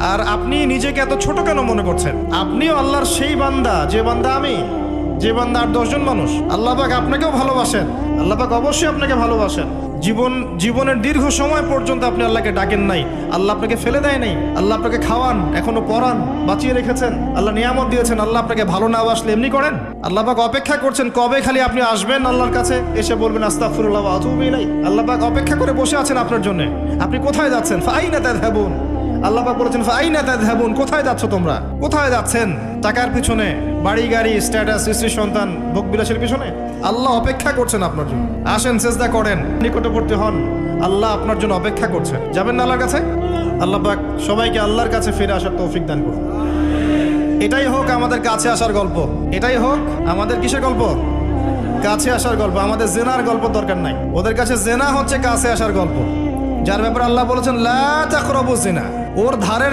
আর আপনি নিজেকে এত ছোট কেন মনে করছেন? আপনিও আল্লাহর সেই বান্দা, যে বান্দা আমি, যে বান্দা আর 10 জন মানুষ। আল্লাহ পাক আপনাকেও ভালোবাসেন, আল্লাহ পাক অবশ্যই আপনাকে ভালোবাসেন। জীবনের দীর্ঘ সময় পর্যন্ত আপনি আল্লাহকে ডাকেন নাই, আল্লাহ আপনাকে ফেলে দেয় নাই। আল্লাহ আপনাকে খাওয়ান, এখনো পরান, বাঁচিয়ে রেখেছেন, আল্লাহ নিয়ামত দিয়েছেন। আল্লাহ আপনাকে ভালো না বাসলে এমনি করেন? আল্লাহ পাক অপেক্ষা করছেন কবে খালি আপনি আসবেন আল্লাহর কাছে, এসে বলবেন আস্তাগফিরুল্লাহ ওয়া আতুবু ইলাইহি। আল্লাহ পাক অপেক্ষা করে বসে আছেন আপনার জন্য। আপনি কোথায় যাচ্ছেন? ফাআইনা তাযহাবুন। আল্লাহ পাক বলেছেন ফাআইনা তাযহাবুন, কোথায় যাচ্ছ তোমরা? কোথায় যাচ্ছেন? টাকার পিছনে, বাড়ি গাড়ি, স্ট্যাটাস, স্ত্রী সন্তান, ভোগ বিলাসের পিছনে? আল্লাহ অপেক্ষা করছেন আপনার জন্য। আসেন, সেজদা করেন, নিকটবর্তী হন, আল্লাহ আপনার জন্য অপেক্ষা করছেন। যাবেন না আল্লাহর কাছে? আল্লাহ পাক সবাইকে আল্লাহর কাছে ফিরে আসার তৌফিক দান করুন। এটাই হোক আমাদের কাছে আসার গল্প, এটাই হোক আমাদের কিসের গল্প? কাছে আসার গল্প। আমাদের জেনার গল্প দরকার নাই, ওদের কাছে জেনা হচ্ছে কাছে আসার গল্প, যার ব্যাপারে আল্লাহ বলেছেন লা তাকরাবু জিনা, ওর ধারের